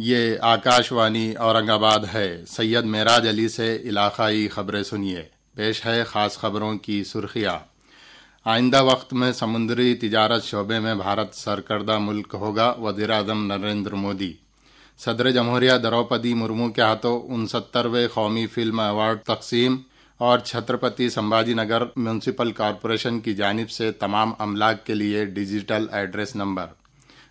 یہ آکاش وانی اورنگ آباد ہے۔ سید معراج علی سے علاقائی خبریں سنیے۔ پیش ہے خاص خبروں کی سرخیاں۔ آئندہ وقت میں سمندری تجارت شعبے میں بھارت سرکردہ ملک ہوگا، وزیر اعظم نریندر مودی۔ صدر جمہوریہ دروپدی مرمو کے ہاتھوں 69ویں قومی فلم ایوارڈ تقسیم اور چھترپتی سمبھاجی نگر میونسپل کارپوریشن کی جانب سے تمام املاک کے لیے ڈیجیٹل ایڈریس نمبر۔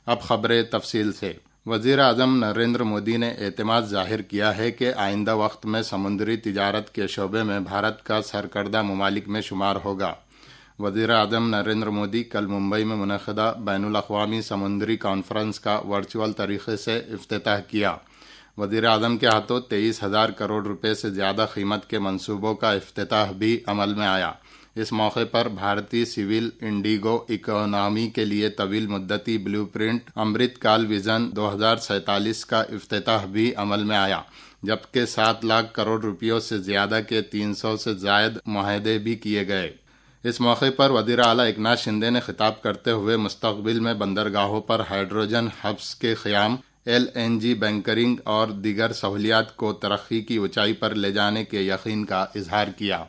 اب خبریں تفصیل سے۔ وزیر اعظم نریندر مودی نے اعتماد ظاہر کیا ہے کہ آئندہ وقت میں سمندری تجارت کے شعبے میں بھارت کا سرکردہ ممالک میں شمار ہوگا۔ وزیر اعظم نریندر مودی کل ممبئی میں منعقدہ بین الاقوامی سمندری کانفرنس کا ورچوئل طریقے سے افتتاح کیا۔ وزیر اعظم کے ہاتھوں 23,000 کروڑ روپے سے زیادہ قیمت کے منصوبوں کا افتتاح بھی عمل میں آیا۔ اس موقع پر بھارتی سول انڈیگو اکانومی کے لیے طویل مدتی بلیو پرنٹ امرت کال ویژن 2047 کا افتتاح بھی عمل میں آیا، جبکہ 7 لاکھ کروڑ روپیوں سے زیادہ کے 300 سے زائد معاہدے بھی کیے گئے۔ اس موقع پر وزیر اعلیٰ ایکناتھ شندے نے خطاب کرتے ہوئے مستقبل میں بندرگاہوں پر ہائیڈروجن ہبس کے قیام، LNG بنکرنگ اور دیگر سہولیات کو ترقی کی اونچائی پر لے جانے کے یقین کا اظہار کیا۔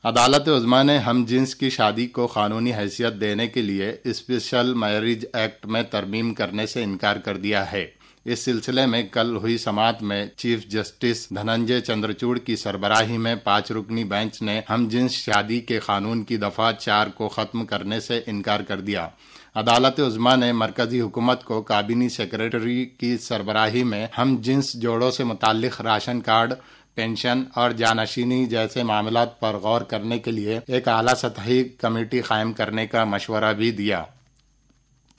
عدالت عظمیٰ نے ہم جنس کی شادی کو قانونی حیثیت دینے کے لیے اسپیشل میرج ایکٹ میں ترمیم کرنے سے انکار کر دیا ہے۔ اس سلسلے میں کل ہوئی سماعت میں چیف جسٹس دھننجے چندرچوڑ کی سربراہی میں 5 رکنی بینچ نے ہم جنس شادی کے قانون کی دفعہ 4 کو ختم کرنے سے انکار کر دیا۔ عدالت عظمیٰ نے مرکزی حکومت کو کابینی سیکریٹری کی سربراہی میں ہم جنس جوڑوں سے متعلق راشن کارڈ، پینشن اور جانشینی جیسے معاملات پر غور کرنے کے لیے ایک اعلیٰ سطحی کمیٹی قائم کرنے کا مشورہ بھی دیا۔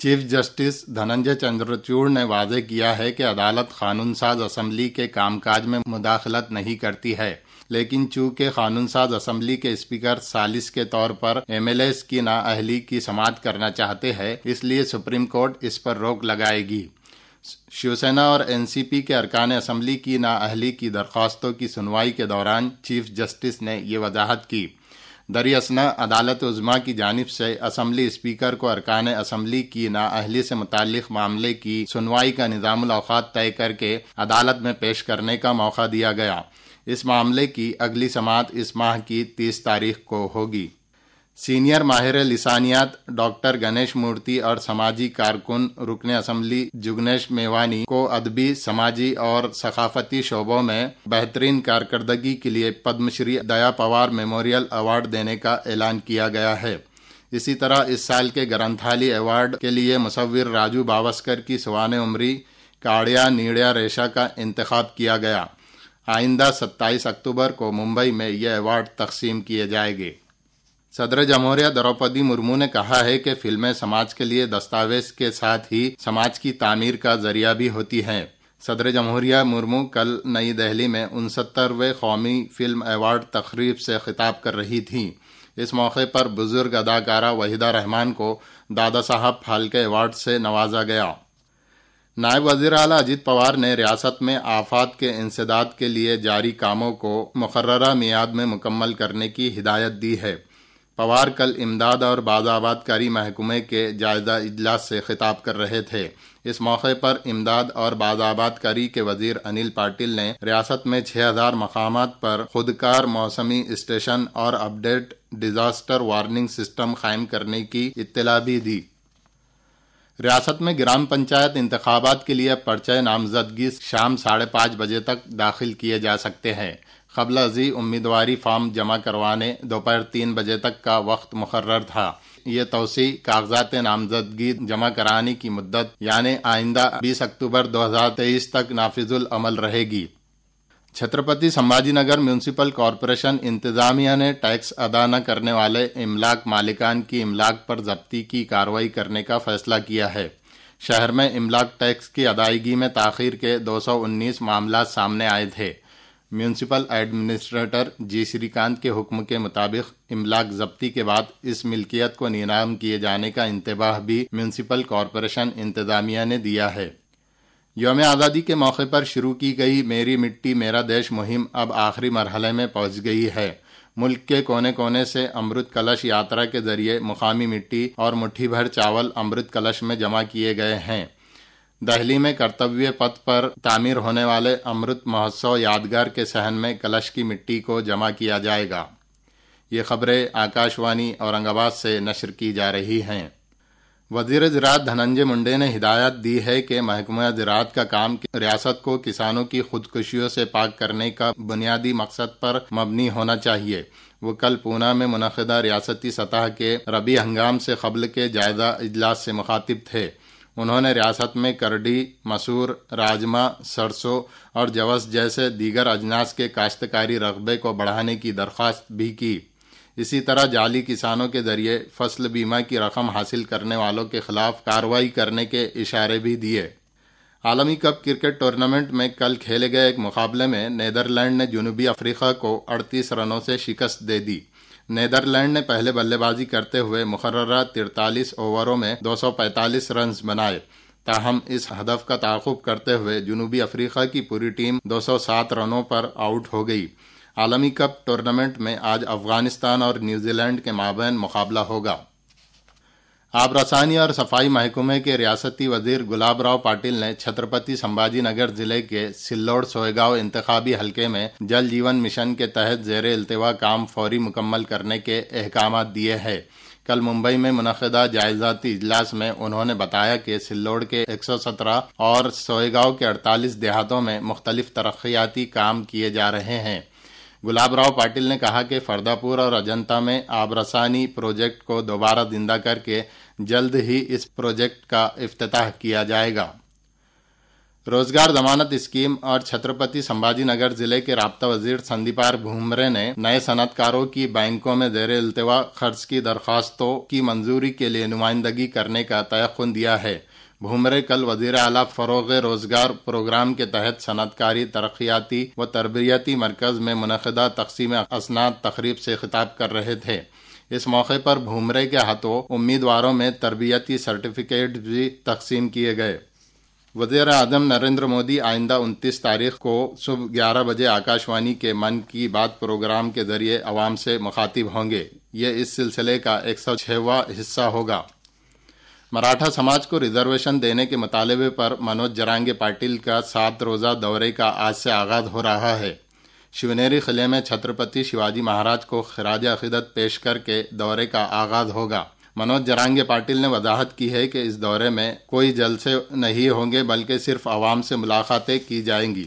چیف جسٹس دھننجے چندرچوڑ نے واضح کیا ہے کہ عدالت قانون ساز اسمبلی کے کام کاج میں مداخلت نہیں کرتی ہے، لیکن چونکہ قانون ساز اسمبلی کے اسپیکر ثالث کے طور پر MLAs کی نااہلی کی سماعت کرنا چاہتے ہیں، اس لیے سپریم کورٹ اس پر روک لگائے گی۔ شیوسینا اور NCP کے ارکان اسمبلی کی نااہلی کی درخواستوں کی سنوائی کے دوران چیف جسٹس نے یہ وضاحت کی۔ دراصل عدالت عظمیٰ کی جانب سے اسمبلی اسپیکر کو ارکان اسمبلی کی نااہلی سے متعلق معاملے کی سنوائی کا نظام الاوقات طے کر کے عدالت میں پیش کرنے کا موقع دیا گیا۔ اس معاملے کی اگلی سماعت اس ماہ کی 30 تاریخ کو ہوگی۔ سینئر ماہر لسانیات ڈاکٹر گنیش مورتی اور سماجی کارکن رکن اسمبلی جگنیش میوانی کو ادبی، سماجی اور ثقافتی شعبوں میں بہترین کارکردگی کے لیے پدم شری دیا پوار میموریل ایوارڈ دینے کا اعلان کیا گیا ہے۔ اسی طرح اس سال کے گرنتھالی ایوارڈ کے لیے مصور راجو باوسکر کی سوانح عمری کاڑیا نیڑیا ریشا کا انتخاب کیا گیا۔ آئندہ 27 اکتوبر کو ممبئی میں یہ ایوارڈ تقسیم کیے جائیں گے۔ صدر جمہوریہ دروپدی مرمو نے کہا ہے کہ فلمیں سماج کے لیے دستاویز کے ساتھ ہی سماج کی تعمیر کا ذریعہ بھی ہوتی ہیں۔ صدر جمہوریہ مرمو کل نئی دہلی میں 69ویں قومی فلم ایوارڈ تقریب سے خطاب کر رہی تھیں۔ اس موقع پر بزرگ اداکارہ وحیدہ رحمان کو دادا صاحب پھالکے ایوارڈ سے نوازا گیا۔ نائب وزیر اعلیٰ اجیت پوار نے ریاست میں آفات کے انسداد کے لیے جاری کاموں کو مقررہ میعاد میں مکمل کرنے کی ہدایت دی ہے۔ پوار کل امداد اور بازآباد کاری محکمے کے جائزہ اجلاس سے خطاب کر رہے تھے۔ اس موقع پر امداد اور بازآباد کاری کے وزیر انل پاٹل نے ریاست میں 6,000 مقامات پر خودکار موسمی اسٹیشن اور اپڈیٹ ڈیزاسٹر وارننگ سسٹم قائم کرنے کی اطلاع بھی دی۔ ریاست میں گرام پنچایت انتخابات کے لیے پرچہ نامزدگی شام 5:30 بجے تک داخل کیے جا سکتے ہیں۔ قبل ازیں امیدواری فارم جمع کروانے دوپہر 3 بجے تک کا وقت مقرر تھا۔ یہ توسیع کاغذات نامزدگی جمع کرانے کی مدت یعنی آئندہ 20 اکتوبر 2023 تک نافذ العمل رہے گی۔ چھترپتی سمبھاجی نگر میونسپل کارپوریشن انتظامیہ نے ٹیکس ادا نہ کرنے والے املاک مالکان کی املاک پر ضبطی کی کارروائی کرنے کا فیصلہ کیا ہے۔ شہر میں املاک ٹیکس کی ادائیگی میں تاخیر کے 219 معاملات سامنے آئے تھے۔ میونسپل ایڈمنسٹریٹر جی شری کانت کے حکم کے مطابق املاک ضبطی کے بعد اس ملکیت کو نیلام کیے جانے کا انتباہ بھی میونسپل کارپوریشن انتظامیہ نے دیا ہے۔ یوم آزادی کے موقع پر شروع کی گئی میری مٹی میرا دیش مہم اب آخری مرحلے میں پہنچ گئی ہے۔ ملک کے کونے کونے سے امرت کلش یاترا کے ذریعے مقامی مٹی اور مٹھی بھر چاول امرت کلش میں جمع کیے گئے ہیں۔ دہلی میں کرتویہ پتھ پر تعمیر ہونے والے امرت مہوتسو یادگار کے صحن میں کلش کی مٹی کو جمع کیا جائے گا۔ یہ خبریں آکاش وانی اورنگ آباد سے نشر کی جا رہی ہیں۔ وزیر زراعت دھننجے منڈے نے ہدایت دی ہے کہ محکمہ زراعت کا کام ریاست کو کسانوں کی خودکشیوں سے پاک کرنے کا بنیادی مقصد پر مبنی ہونا چاہیے۔ وہ کل پونا میں منعقدہ ریاستی سطح کے ربیع ہنگام سے قبل کے جائزہ اجلاس سے مخاطب تھے۔ انہوں نے ریاست میں کرڈی، مسور، راجما، سرسوں اور جوس جیسے دیگر اجناس کے کاشتکاری رقبے کو بڑھانے کی درخواست بھی کی۔ اسی طرح جعلی کسانوں کے ذریعے فصل بیمہ کی رقم حاصل کرنے والوں کے خلاف کارروائی کرنے کے اشارے بھی دیے۔ عالمی کپ کرکٹ ٹورنامنٹ میں کل کھیلے گئے ایک مقابلے میں نیدرلینڈ نے جنوبی افریقہ کو 38 رنوں سے شکست دے دی۔ نیدرلینڈ نے پہلے بلے بازی کرتے ہوئے مقررہ 43 اووروں میں 245 رنز بنائے، تاہم اس ہدف کا تعاقب کرتے ہوئے جنوبی افریقہ کی پوری ٹیم 207 رنوں پر آؤٹ ہو گئی۔ عالمی کپ ٹورنامنٹ میں آج افغانستان اور نیوزی لینڈ کے مابین مقابلہ ہوگا۔ آب رسانی اور صفائی محکمے کے ریاستی وزیر گلاب راؤ پاٹل نے چھترپتی سمبھاجی نگر ضلع کے سلوڑ سوئیگاؤں انتخابی حلقے میں جل جیون مشن کے تحت زیر التواء کام فوری مکمل کرنے کے احکامات دیے ہیں۔ کل ممبئی میں منعقدہ جائزاتی اجلاس میں انہوں نے بتایا کہ سلوڑ کے 117 اور سوئیگاؤں کے 48 دیہاتوں میں مختلف ترقیاتی کام کیے جا رہے ہیں۔ گلاب راؤ پاٹل نے کہا کہ فرداپور اور اجنتا میں آب رسانی پروجیکٹ کو دوبارہ زندہ کر کے جلد ہی اس پروجیکٹ کا افتتاح کیا جائے گا۔ روزگار ضمانت اسکیم اور چھترپتی سمبھاجی نگر ضلع کے رابطہ وزیر سندیپار بھومرے نے نئے صنعت کاروں کی بینکوں میں زیر التواء قرض کی درخواستوں کی منظوری کے لیے نمائندگی کرنے کا تیقن دیا ہے۔ بھومرے کل وزیر اعلیٰ فروغ روزگار پروگرام کے تحت صنعت کاری ترقیاتی و تربیتی مرکز میں منعقدہ تقسیم اسناد تقریب سے خطاب کر رہے تھے۔ اس موقع پر بھومرے کے ہاتھوں امیدواروں میں تربیتی سرٹیفکیٹ بھی تقسیم کیے گئے۔ وزیر اعظم نریندر مودی آئندہ 29 تاریخ کو صبح 11 بجے آکاش وانی کے من کی بات پروگرام کے ذریعے عوام سے مخاطب ہوں گے۔ یہ اس سلسلے کا 106واں حصہ ہوگا۔ مراٹھا سماج کو ریزرویشن دینے کے مطالبے پر منوج جرانگے پاٹل کا 7 روزہ دورے کا آج سے آغاز ہو رہا ہے۔ شیونیری قلعے میں چھترپتی شیواجی مہاراج کو خراج عقیدت پیش کر کے دورے کا آغاز ہوگا۔ منوج جرانگے پاٹل نے وضاحت کی ہے کہ اس دورے میں کوئی جلسے نہیں ہوں گے بلکہ صرف عوام سے ملاقاتیں کی جائیں گی۔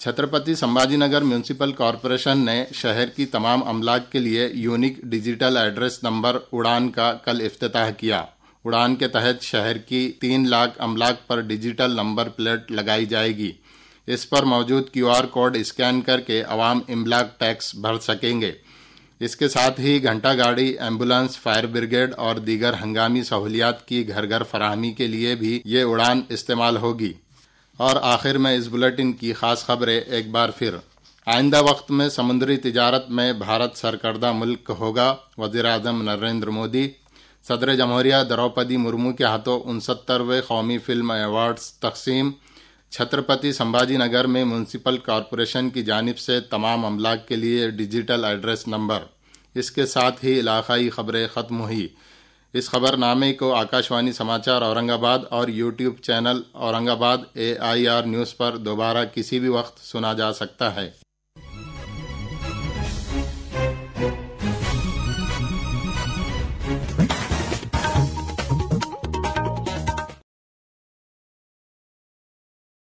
چھترپتی سمبھاجی نگر میونسپل کارپوریشن نے شہر کی تمام املاک کے لیے یونیک ڈیجیٹل ایڈریس نمبر اڑان کا کل افتتاح کیا۔ اڑان کے تحت شہر کی 3 لاکھ املاک پر ڈیجیٹل نمبر پلیٹ لگائی جائے گی۔ اس پر موجود QR کوڈ اسکین کر کے عوام املاک ٹیکس بھر سکیں گے۔ اس کے ساتھ ہی گھنٹا گاڑی، ایمبولینس، فائر بریگیڈ اور دیگر ہنگامی سہولیات کی گھر گھر فراہمی کے لیے بھی یہ اڑان استعمال ہوگی۔ اور آخر میں اس بلیٹن کی خاص خبریں ایک بار پھر۔ آئندہ وقت میں سمندری تجارت میں بھارت سرکردہ ملک ہوگا، وزیر اعظم نریندر مودی۔ صدر جمہوریہ دروپدی مرمو کے ہاتھوں 69ویں قومی فلم ایوارڈز تقسیم۔ چھترپتی سمبھاجی نگر میں میونسپل کارپوریشن کی جانب سے تمام املاک کے لیے ڈیجیٹل ایڈریس نمبر۔ اس کے ساتھ ہی علاقائی خبریں ختم ہوئی۔ اس خبر نامے کو آکاش وانی سماچار اورنگ آباد اور یوٹیوب چینل اورنگ آباد AIR نیوز پر دوبارہ کسی بھی وقت سنا جا سکتا ہے۔